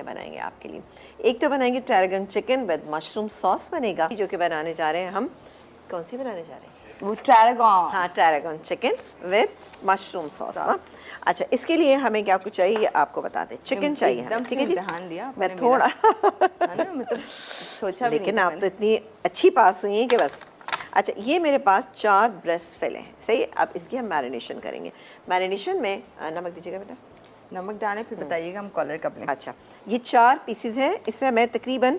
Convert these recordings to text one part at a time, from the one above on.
बनाएंगे आपके लिए। एक तो बनाएंगे टैरागन चिकन विद मशरूम सॉस बनेगा, जो कि बनाने जा रहे हैं हम। कौन सी बनाने जा रहे हैं? वो टैरागन। हाँ, टैरागन चिकन विद मशरूम सॉस। अच्छा, इसके लिए हमें क्या कुछ चाहिए आपको बताते हैं। चिकन चाहिए हमें, ठीक है जी। ध्यान दिया मैं थोड़ा मतलब सोचा भी लेकिन नहीं आप तो इतनी अच्छी पास हुई हैं कि बस। अच्छा, ये मेरे पास 4 ब्रेस्ट फिले हैं, सही। अब इसकी हम मैरिनेशन करेंगे। मैरिनेशन में नमक दीजिएगा बेटा। नमक डालें फिर बताइएगा हम कॉलर कब लें। अच्छा, ये 4 पीसेस हैं। इसमें मैं तकरीबन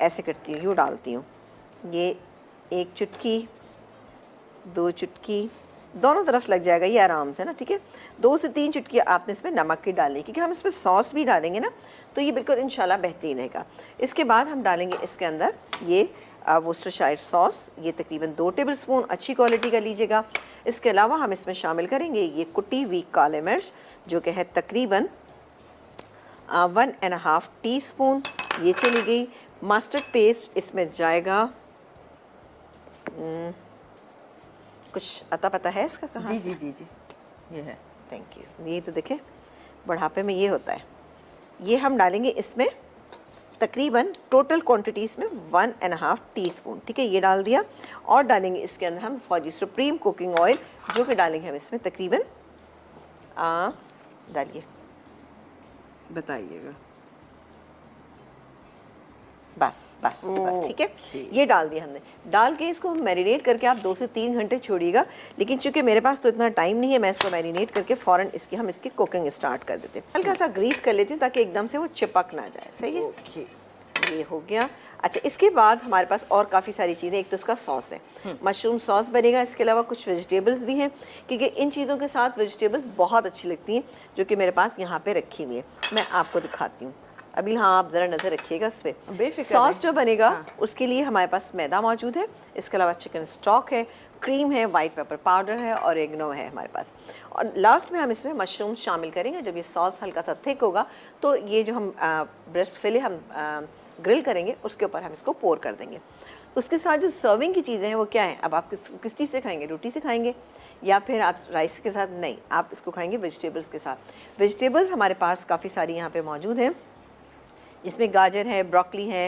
ऐसे करती हूँ, यूँ डालती हूँ। ये 1 चुटकी, 2 चुटकी, दोनों तरफ लग जाएगा ये आराम से ना, ठीक है। 2 से 3 चुटकी आपने इसमें नमक की डालनी, क्योंकि हम इसमें सॉस भी डालेंगे ना, तो ये बिल्कुल इंशाल्लाह बेहतरीन रहेगा। इसके बाद हम डालेंगे इसके अंदर ये वोस्टरशायर सॉस, ये तकरीबन 2 टेबलस्पून अच्छी क्वालिटी का लीजिएगा। इसके अलावा हम इसमें शामिल करेंगे ये कुटी हुई काले मिर्च, जो कि है तकरीबन 1.5 टीस्पून, ये चली गई। मस्टर्ड पेस्ट इसमें जाएगा, कुछ अता पता है इसका कहाँ? जी जी जी जी, ये है। Thank you. ये तो देखें, बुढ़ापे में ये होता है। ये हम डालेंगे इसमें तकरीबन टोटल क्वांटिटी इसमें 1.5 टीस्पून, ठीक है, ये डाल दिया। और डालेंगे इसके अंदर हम फौजी सुप्रीम कुकिंग ऑयल, जो कि डालेंगे हम इसमें तकरीबन डालिए, बताइएगा। बस बस बस, ठीक है। ये डाल दिया हमने। डाल के इसको मैरिनेट करके आप 2 से 3 घंटे छोड़िएगा। लेकिन चूंकि मेरे पास तो इतना टाइम नहीं है, मैं इसको मैरिनेट करके फ़ौरन हम इसकी कुकिंग स्टार्ट कर देते हैं। हल्का सा ग्रीस कर लेती हूँ ताकि एकदम से वो चिपक ना जाए, सही है। ओके, ये हो गया। अच्छा, इसके बाद हमारे पास और काफ़ी सारी चीज़ें। एक तो इसका सॉस है, मशरूम सॉस बनेगा। इसके अलावा कुछ वेजिटेबल्स भी हैं, क्योंकि इन चीज़ों के साथ वेजिटेबल्स बहुत अच्छी लगती हैं, जो कि मेरे पास यहाँ पे रखी हुई है। मैं आपको दिखाती हूँ अभी। हाँ, आप ज़रा नज़र रखिएगा उस पर। सॉस जो बनेगा उसके लिए हमारे पास मैदा मौजूद है। इसके अलावा चिकन स्टॉक है, क्रीम है, वाइट पेपर पाउडर है, और ऑरिगेनो है हमारे पास। और लास्ट में हम इसमें मशरूम शामिल करेंगे। जब ये सॉस हल्का सा थिक होगा तो ये जो हम ब्रेस्ट फिले हम ग्रिल करेंगे उसके ऊपर हम इसको पोर कर देंगे। उसके साथ जो सर्विंग की चीज़ें हैं वो क्या है? अब आप किस चीज़ से खाएंगे? रोटी से खाएंगे या फिर आप राइस के साथ? नहीं, आप इसको खाएंगे वेजिटेबल्स के साथ। वेजिटेबल्स हमारे पास काफ़ी सारी यहाँ पे मौजूद हैं। इसमें गाजर है, ब्रोकली है,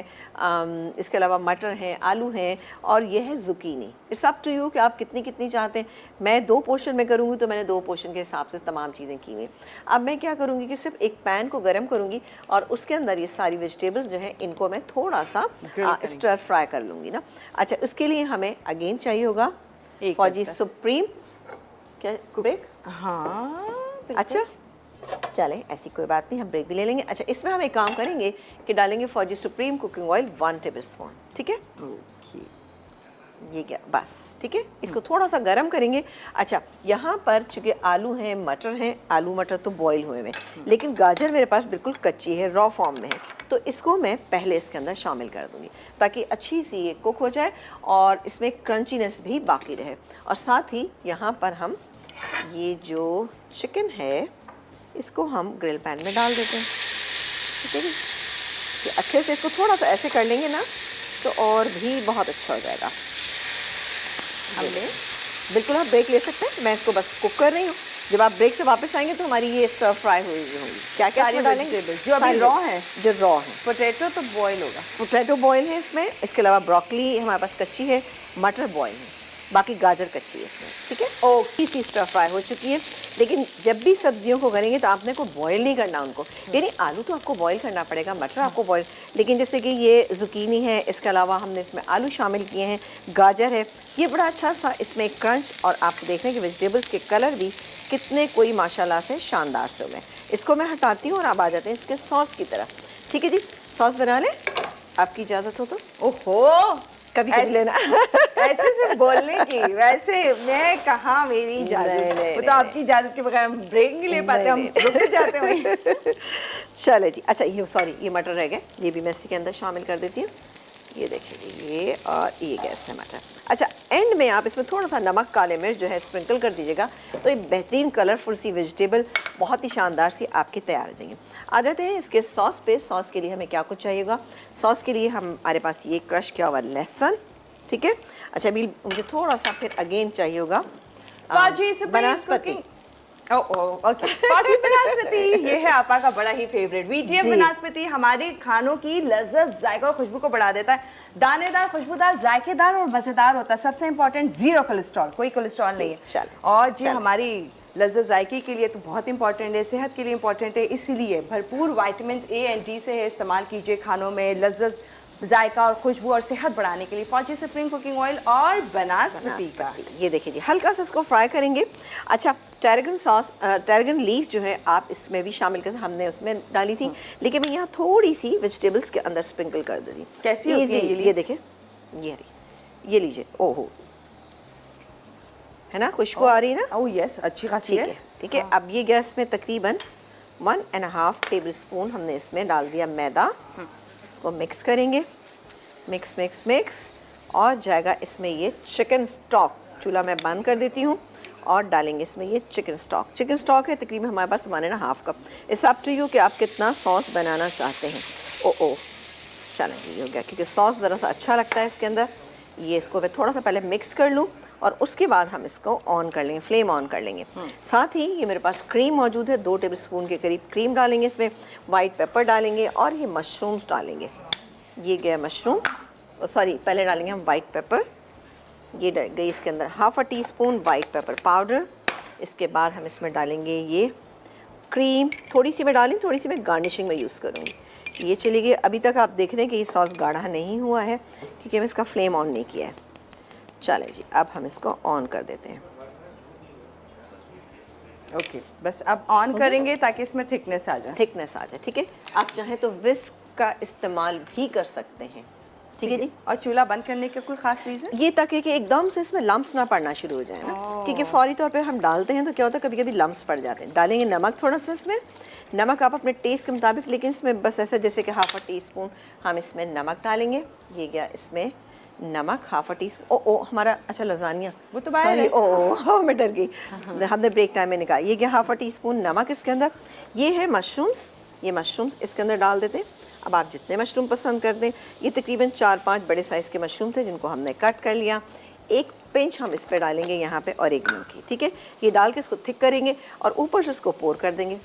इसके अलावा मटर हैं, आलू हैं, और ये है zucchini. It's up to you कि आप कितनी कितनी चाहते हैं। मैं 2 पोर्शन में करूँगी तो मैंने 2 पोर्शन के हिसाब से तमाम चीज़ें की हुई। अब मैं क्या करूँगी कि सिर्फ एक पैन को गर्म करूँगी और उसके अंदर ये सारी वेजिटेबल्स जो हैं इनको मैं थोड़ा सा स्टर फ्राई कर लूँगी ना। अच्छा, उसके लिए हमें अगेन चाहिए होगा फौजी सुप्रीम। क्या ब्रेक? हाँ, अच्छा चलें, ऐसी कोई बात नहीं, हम ब्रेक भी ले लेंगे। अच्छा, इसमें हम एक काम करेंगे कि डालेंगे फौजी सुप्रीम कुकिंग ऑयल 1 टेबलस्पून, ठीक है। ओके, ये क्या, बस ठीक है। इसको थोड़ा सा गर्म करेंगे। अच्छा, यहाँ पर चूँकि आलू हैं, मटर हैं, आलू मटर तो बॉईल हुए हैं, लेकिन गाजर मेरे पास बिल्कुल कच्ची है, रॉ फॉर्म में है, तो इसको मैं पहले इसके अंदर शामिल कर दूँगी ताकि अच्छी सी ये कुक हो जाए और इसमें क्रंचीनेस भी बाकी रहे। और साथ ही यहाँ पर हम ये जो चिकन है इसको हम ग्रिल पैन में डाल देते हैं, ठीक है जी। कि अच्छे से इसको थोड़ा सा ऐसे कर लेंगे ना तो और भी बहुत अच्छा हो जाएगा। हमने बिल्कुल आप ब्रेक ले सकते हैं, मैं इसको बस कुक कर रही हूँ। जब आप ब्रेक से वापस आएंगे तो हमारी ये स्टर फ्राई हुई होंगी। क्या क्या डालेंगे? जो अभी रॉ है, जो रॉ है। पोटैटो तो बॉईल होगा, पोटैटो बॉयल है इसमें। इसके अलावा ब्रोकली हमारे पास कच्ची है, मटर बॉयल है, बाकी गाजर कच्ची है इसमें, ठीक है। ओके, सी स्टर फ्राई हो चुकी है। लेकिन जब भी सब्जियों को करेंगे तो आपने को बॉईल नहीं करना उनको, यानी आलू तो आपको बॉईल करना पड़ेगा, मटर आपको बॉईल। लेकिन जैसे कि ये ज़ुकीनी है, इसके अलावा हमने इसमें आलू शामिल किए हैं, गाजर है, ये बड़ा अच्छा सा इसमें क्रंच। और आप देख रहे हैं कि वेजिटेबल्स के कलर भी कितने कोई माशाल्लाह से शानदार से हो गए। इसको मैं हटाती हूँ और आप आ जाते हैं इसके सॉस की तरफ, ठीक है जी। सॉस बना लें, आपकी इजाज़त हो तो। ओहो, कभी कभी लेना ऐसे से बोलने की, वैसे मैं कहा मेरी इजाजत, वो तो आपकी इजाजत के बगैर हम ब्रेक नहीं ले पाते, हम रुक जाते हैं। चले जी। अच्छा, ये सॉरी, ये मटर रह गए, ये भी मैं इसी के अंदर शामिल कर देती हूँ। ये देखिए, ये और ये गैस है मटर। अच्छा, एंड में आप इसमें थोड़ा सा नमक, काले मिर्च जो है स्प्रिंकल कर दीजिएगा, तो ये बेहतरीन कलरफुल सी वेजिटेबल बहुत ही शानदार सी आपकी तैयार हो जाएंगी। आ जाते हैं इसके सॉस पे। सॉस के लिए हमें क्या कुछ चाहिएगा? सॉस के लिए हमारे पास ये क्रश किया हुआ लहसुन, ठीक है। अच्छा, अभी मुझे थोड़ा सा फिर अगेन चाहिए होगा वनस्पति। ओके। फौजी बनास्पति, ये है आपा का बड़ा ही फेवरेट। वीटीएम बनास्पति हमारे खानों की लज्जत, जायका और खुशबू को बढ़ा देता है। दानेदार, खुशबूदार, जायकेदार और मजेदार होता है। सबसे इंपॉर्टेंट, जीरो कोलेस्ट्रॉल, कोई कोलेस्ट्रॉल नहीं है। और जी हमारी लज्जत जायके के लिए तो बहुत इंपॉर्टेंट है, सेहत के लिए इंपॉर्टेंट है, इसीलिए भरपूर विटामिन ए एंड डी से है। इस्तेमाल कीजिए खानों में लज्जत, जायका और खुशबू और सेहत बढ़ाने के लिए। फौजी सुप्रीम कुकिंग ऑयल और बनास्पति का। ये देखिए जी, हल्का सा इसको फ्राई करेंगे। अच्छा, टैरगन सॉस, टैरगन लीफ जो है आप इसमें भी शामिल कर, हमने उसमें डाली थी, लेकिन मैं यहाँ थोड़ी सी वेजिटेबल्स के अंदर स्प्रिंकल कर दे रही। कैसी होती है ये देखिए, ये लीजिए। ओहो, है ना, खुशबू आ रही है ना? ओह यस, अच्छी खासी है। ठीक है। अब ये गैस में तकरीबन 1.5 टेबल स्पून हमने इसमें डाल दिया मैदा। इसको मिक्स करेंगे, मिक्स मिक्स मिक्स, और जाएगा इसमें ये चिकन स्टॉक। चूल्हा मैं बंद कर देती हूँ और डालेंगे इसमें ये चिकन स्टॉक। चिकन स्टॉक है तकरीबन हमारे पास 1.5 cup. It's up to you कि आप कितना सॉस बनाना चाहते हैं। ओ चलें जी, हो गया, क्योंकि सॉस ज़रा सा अच्छा लगता है इसके अंदर। ये इसको मैं थोड़ा सा पहले मिक्स कर लूँ और उसके बाद हम इसको ऑन कर लेंगे, फ्लेम ऑन कर लेंगे। साथ ही ये मेरे पास क्रीम मौजूद है, 2 टेबल स्पून के करीब क्रीम डालेंगे इसमें, वाइट पेपर डालेंगे और ये मशरूम्स डालेंगे। ये गया मशरूम, सॉरी पहले डालेंगे हम वाइट पेपर। ये गई इसके अंदर 1/2 टीस्पून वाइट पेपर पाउडर। इसके बाद हम इसमें डालेंगे ये क्रीम, थोड़ी सी मैं डालें, थोड़ी सी मैं गार्निशिंग में यूज़ करूँगी। ये चली गई। अभी तक आप देख रहे हैं कि ये सॉस गाढ़ा नहीं हुआ है क्योंकि हमने इसका फ्लेम ऑन नहीं किया है। चलें जी, अब हम इसको ऑन कर देते हैं। ओके, बस अब ऑन करेंगे ताकि इसमें थिकनेस आ जाए। थिकनेस आ जाए, ठीक है। आप चाहें तो विस्क का इस्तेमाल भी कर सकते हैं, ठीक है जी। और चूल्हा बंद करने का कोई खास रीज़न? ये ताकि कि एकदम से इसमें लम्स ना पड़ना शुरू हो जाए ना, क्योंकि फौरी तौर पे हम डालते हैं तो क्या होता है कभी कभी लम्स पड़ जाते हैं। डालेंगे नमक थोड़ा सा इसमें, नमक आप अपने टेस्ट के मुताबिक, लेकिन इसमें बस ऐसा जैसे कि 1/2 टीस्पून हम इसमें नमक डालेंगे। ये गया इसमें नमक 1/2 टीस्पून। ओ हमारा, अच्छा लजानिया वो तो बाहर है। ओ मैं डर गई, हमने ब्रेक टाइम में निकाला। ये गया 1/2 टीस्पून नमक इसके अंदर। ये है मशरूम्स, ये मशरूम्स इसके अंदर डाल देते हैं। अब आप जितने मशरूम पसंद करते हैं, ये तकरीबन 4-5 बड़े साइज़ के मशरूम थे जिनको हमने कट कर लिया। 1 पिंच हम इस पे डालेंगे यहाँ पे ऑरिगेनो की, ठीक है। ये डाल के इसको थिक करेंगे और ऊपर से इसको पोर कर देंगे।